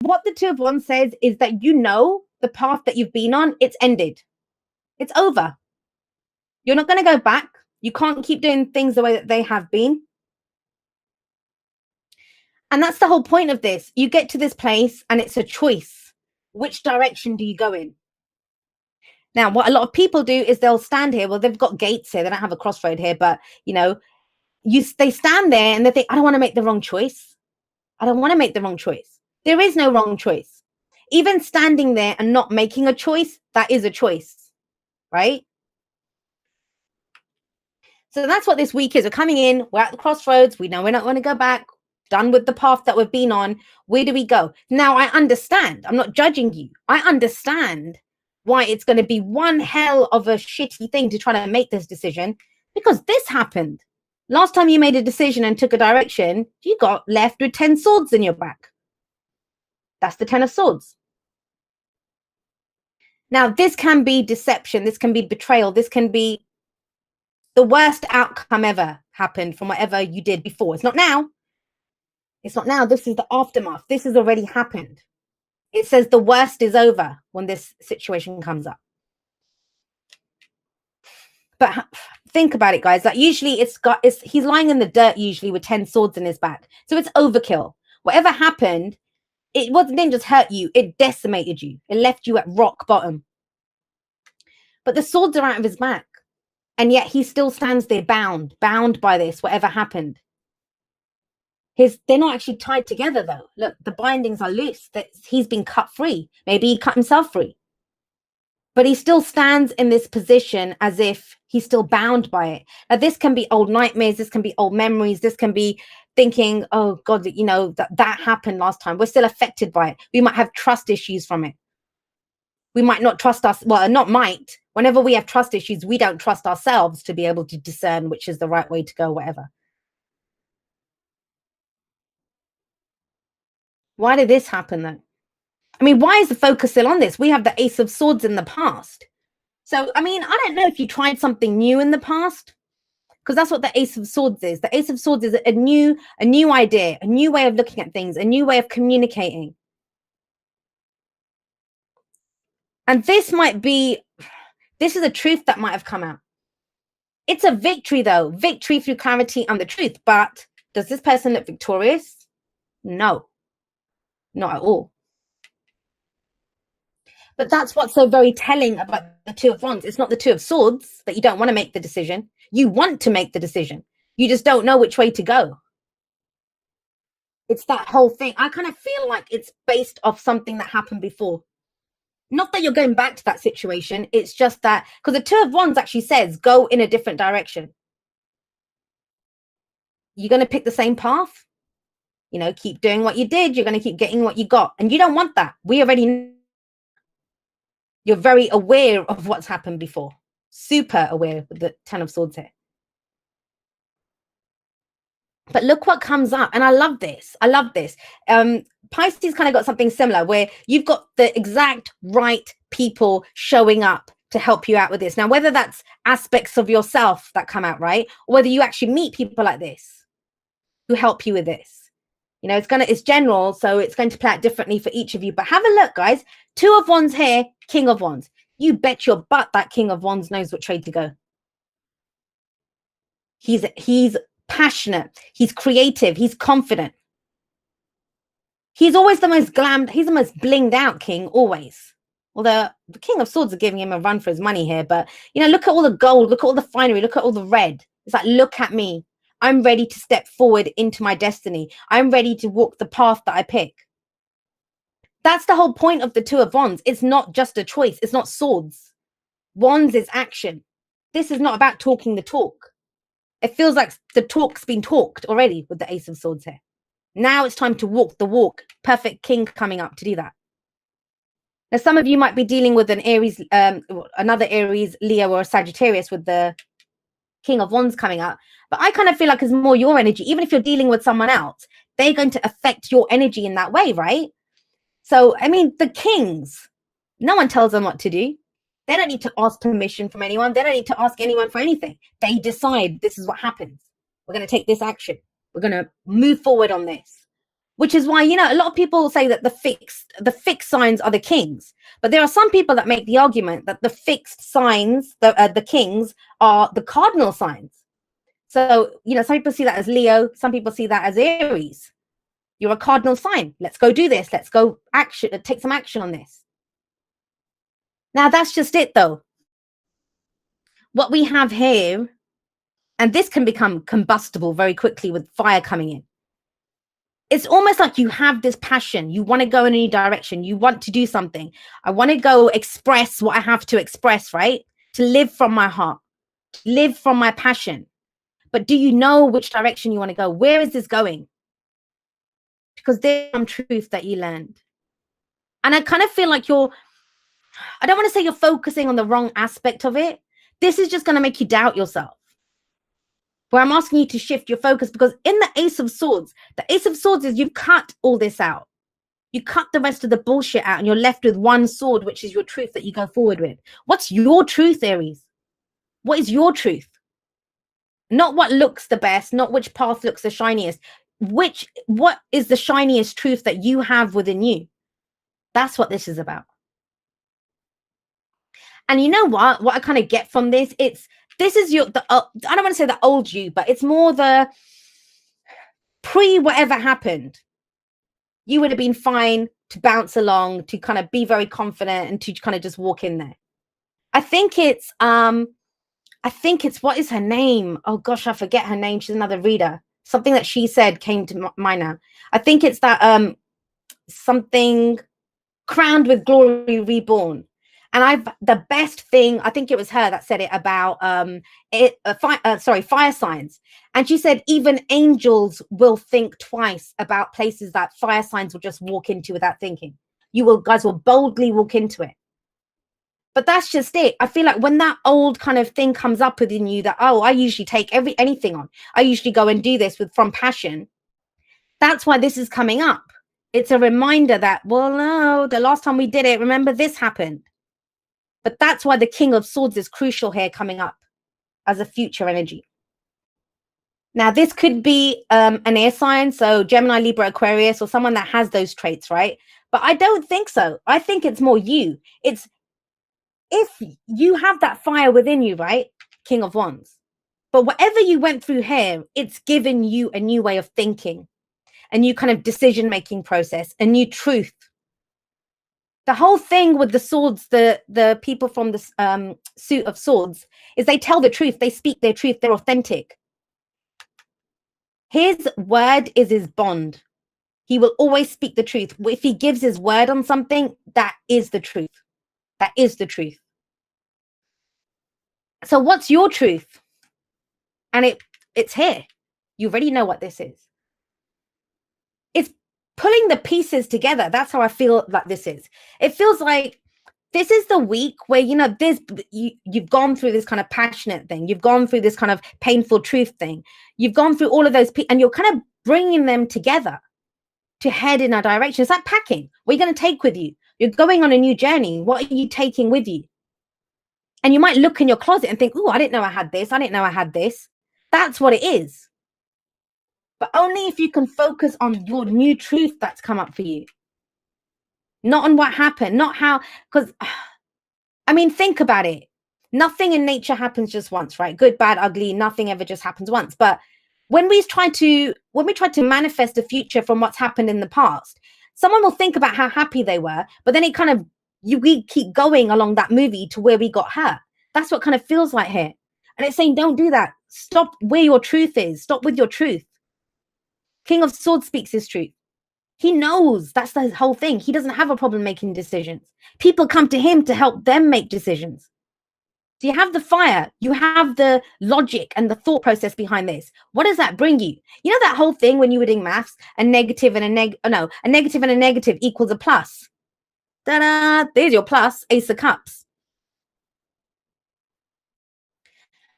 What the Two of Wands says is that you know the path that you've been on, it's ended. It's over. You're not going to go back. You can't keep doing things the way that they have been. And that's the whole point of this. You get to this place and it's a choice. Which direction do you go in? Now, what a lot of people do is they'll stand here. Well, they've got gates here. They don't have a crossroad here, but they stand there and they think, I don't want to make the wrong choice. I don't want to make the wrong choice. There is no wrong choice. Even standing there and not making a choice, that is a choice, right? So that's what this week is. We're coming in, we're at the crossroads. We know we're not going to go back, done with the path that we've been on. Where do we go? Now, I understand. I'm not judging you. I understand why it's going to be one hell of a shitty thing to try to make this decision, because this happened. Last time you made a decision and took a direction, you got left with 10 swords in your back. That's the 10 of swords. Now, this can be deception. This can be betrayal. This can be the worst outcome ever happened from whatever you did before. It's not now. It's not now. This is the aftermath. This has already happened. It says the worst is over when this situation comes up. But think about it, guys. Like usually he's lying in the dirt usually with 10 swords in his back. So it's overkill. Whatever happened, didn't just hurt you. It decimated you. It left you at rock bottom. But the swords are out of his back. And yet he still stands there bound by this, whatever happened. They're not actually tied together though. Look, the bindings are loose. He's been cut free. Maybe he cut himself free. But he still stands in this position as if he's still bound by it. Now, this can be old nightmares. This can be old memories. This can be thinking, oh God, that happened last time. We're still affected by it. We might have trust issues from it. We might not trust us. Well, not might. Whenever we have trust issues, we don't trust ourselves to be able to discern which is the right way to go, whatever. Why did this happen though? I mean, why is the focus still on this? We have the Ace of Swords in the past. So, I mean, I don't know if you tried something new in the past, because that's what the Ace of Swords is. The Ace of Swords is a new idea, a new way of looking at things, a new way of communicating. And this is a truth that might have come out. It's a victory though, victory through clarity and the truth. But does this person look victorious? No, not at all. But that's what's so very telling about the Two of Wands. It's not the Two of Swords that you don't want to make the decision. You want to make the decision. You just don't know which way to go. It's that whole thing. I kind of feel like it's based off something that happened before. Not that you're going back to that situation. It's just that, because the Two of Wands actually says, go in a different direction. You're going to pick the same path. Keep doing what you did. You're going to keep getting what you got. And you don't want that. We already know. You're very aware of what's happened before. Super aware with the 10 of Swords here. But look what comes up. And I love this. I love this. Pisces kind of got something similar where you've got the exact right people showing up to help you out with this. Now, whether that's aspects of yourself that come out, right? Or whether you actually meet people like this who help you with this. It's general, so it's going to play out differently for each of you. But have a look, guys. Two of Wands here, King of Wands. You bet your butt that King of Wands knows what trade to go. He's passionate. He's creative. He's confident. He's always the most glammed. He's the most blinged out king, always. Although the King of Swords are giving him a run for his money here. But, look at all the gold. Look at all the finery. Look at all the red. It's like, look at me. I'm ready to step forward into my destiny. I'm ready to walk the path that I pick. That's the whole point of the Two of Wands. It's not just a choice. It's not swords. Wands is action. This is not about talking the talk. It feels like the talk's been talked already with the Ace of Swords here. Now it's time to walk the walk. Perfect king coming up to do that. Now, some of you might be dealing with an Aries, another Aries, Leo, or a Sagittarius with the King of Wands coming up. But I kind of feel like it's more your energy. Even if you're dealing with someone else, they're going to affect your energy in that way, right? So, I mean, the kings, no one tells them what to do. They don't need to ask permission from anyone. They don't need to ask anyone for anything. They decide this is what happens. We're going to take this action. We're going to move forward on this. which is why, you know, a lot of people say that the fixed signs are the kings, but there are some people that make the argument that the fixed signs, the kings, are the cardinal signs. So, you know, some people see that as Leo, some people see that as Aries. You're a cardinal sign. Let's go do this. Let's go take some action on this. Now, that's just it, though. What we have here, and this can become combustible very quickly with fire coming in. It's almost like you have this passion. You want to go in any direction. You want to do something. I want to go express what I have to express, right? To live from my heart, live from my passion. But do you know which direction you want to go? Where is this going? Because there's some truth that you learned. And I kind of feel like I don't want to say you're focusing on the wrong aspect of it. This is just going to make you doubt yourself. Where I'm asking you to shift your focus, because in the Ace of Swords is you've cut all this out. You cut the rest of the bullshit out and you're left with one sword, which is your truth that you go forward with. What's your truth, Aries? What is your truth? Not what looks the best, not which path looks the shiniest. What is the shiniest truth that you have within you? That's what this is about. And you know what I kind of get from this, this is I don't want to say the old you, but it's more the pre whatever happened. You would have been fine to bounce along, to kind of be very confident and to kind of just walk in there. I think it's what is her name? Oh gosh, I forget her name. She's another reader. Something that she said came to mind now. I think it's that something crowned with glory reborn. And the best thing, I think it was her that said it about fire signs. And she said even angels will think twice about places that fire signs will just walk into without thinking. Guys will boldly walk into it. But that's just it. I feel like when that old kind of thing comes up within you that, oh, I usually take anything on. I usually go and do this from passion. That's why this is coming up. It's a reminder that, well, no, the last time we did it, remember this happened. But that's why the King of Swords is crucial here coming up as a future energy. Now, this could be an air sign, so Gemini, Libra, Aquarius, or someone that has those traits, right? But I don't think so. I think it's more you. It's if you have that fire within you, right? King of Wands. But whatever you went through here, it's given you a new way of thinking, a new kind of decision-making process, a new truth. The whole thing with the swords, the people from the suit of swords, is they tell the truth. They speak their truth. They're authentic. His word is his bond. He will always speak the truth. If he gives his word on something, that is the truth. That is the truth. So what's your truth? And it's here. You already know what this is. It's pulling the pieces together. That's how I feel like this is. It feels like this is the week where, you know, you've gone through this kind of passionate thing. You've gone through this kind of painful truth thing. You've gone through all of those, and you're kind of bringing them together to head in a direction. It's like packing. What are you going to take with you? You're going on a new journey. What are you taking with you? And you might look in your closet and think, oh, I didn't know I had this. I didn't know I had this. That's what it is. But only if you can focus on your new truth that's come up for you. Not on what happened, not how, because, I mean, think about it. Nothing in nature happens just once, right? Good, bad, ugly, nothing ever just happens once. But when we try to manifest a future from what's happened in the past, someone will think about how happy they were, but then it kind of, we keep going along that movie to where we got hurt. That's what kind of feels like here. And it's saying, don't do that. Stop where your truth is. Stop with your truth. King of Swords speaks his truth. He knows that's the whole thing. He doesn't have a problem making decisions. People come to him to help them make decisions. So you have the fire, you have the logic and the thought process behind this. What does that bring you? You know that whole thing when you were doing maths, a negative and a negative equals a plus. Ta-da! There's your plus, Ace of Cups.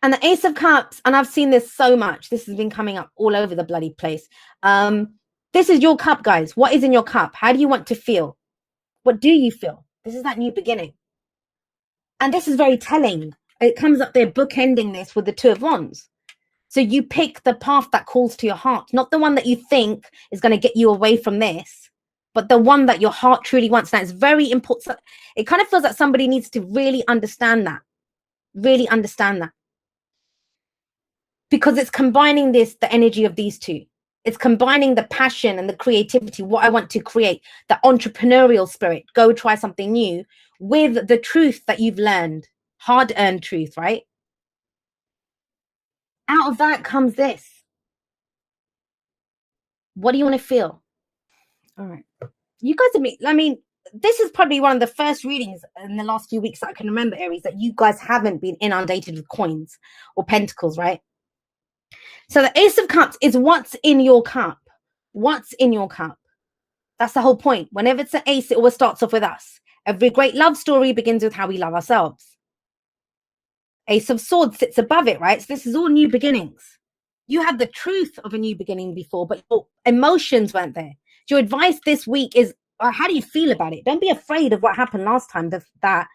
And the Ace of Cups, and I've seen this so much. This has been coming up all over the bloody place. This is your cup, guys. What is in your cup? How do you want to feel? What do you feel? This is that new beginning. And this is very telling. It comes up there bookending this with the Two of Wands. So you pick the path that calls to your heart, not the one that you think is going to get you away from this, but the one that your heart truly wants. Now, it's very important. It kind of feels like somebody needs to really understand that, because it's combining the energy of these two. It's combining the passion and the creativity, what I want to create, the entrepreneurial spirit, go try something new, with the truth that you've learned, hard-earned truth, right? Out of that comes this. What do you want to feel? All right. You guys I mean, this is probably one of the first readings in the last few weeks that I can remember, Aries, that you guys haven't been inundated with coins or pentacles, right? So the Ace of Cups is what's in your cup. What's in your cup? That's the whole point. Whenever it's an ace, it always starts off with us. Every great love story begins with how we love ourselves. Ace of Swords sits above it, right? So this is all new beginnings. You had the truth of a new beginning before, but your emotions weren't there. Your advice this week is, how do you feel about it? Don't be afraid of what happened last time, that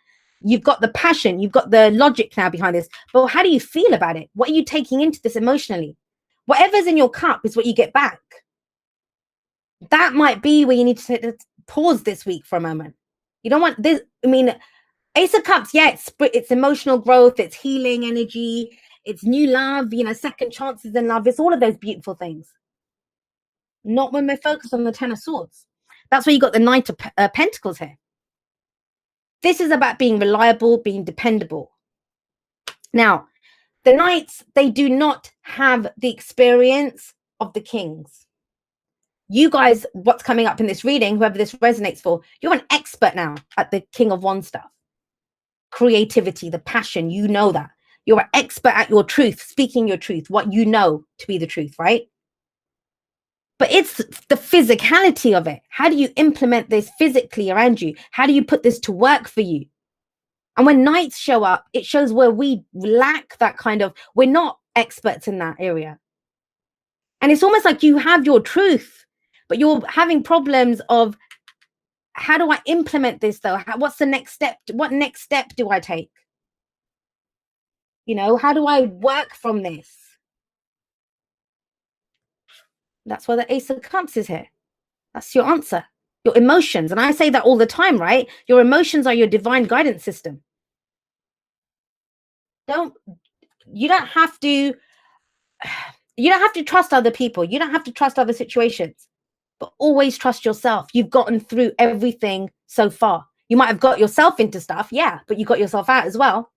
you've got the passion, you've got the logic now behind this, but how do you feel about it? What are you taking into this emotionally? Whatever's in your cup is what you get back. That might be where you need to pause this week for a moment. You don't want this. I mean, Ace of Cups, yeah, it's emotional growth, it's healing energy, it's new love, you know, second chances in love. It's all of those beautiful things. Not when we're focused on the Ten of Swords. That's where you got the Knight of Pentacles here. This is about being reliable, being dependable. Now, the Knights, they do not have the experience of the Kings. You guys, what's coming up in this reading, whoever this resonates for, you're an expert now at the King of Wands stuff. Creativity, the passion, you know that. You're an expert at your truth, speaking your truth, what you know to be the truth, right? But it's the physicality of it. How do you implement this physically around you? How do you put this to work for you? And when Knights show up, it shows where we lack that kind of, we're not experts in that area. And it's almost like you have your truth, but you're having problems of, how do I implement this though? What's the next step? What next step do I take? You know, how do I work from this? That's why the Ace of Cups is here. That's your answer. Your emotions. And I say that all the time, right? Your emotions are your divine guidance system. You don't have to trust other people. You don't have to trust other situations, but always trust yourself. You've gotten through everything so far. You might have got yourself into stuff, yeah, but you got yourself out as well.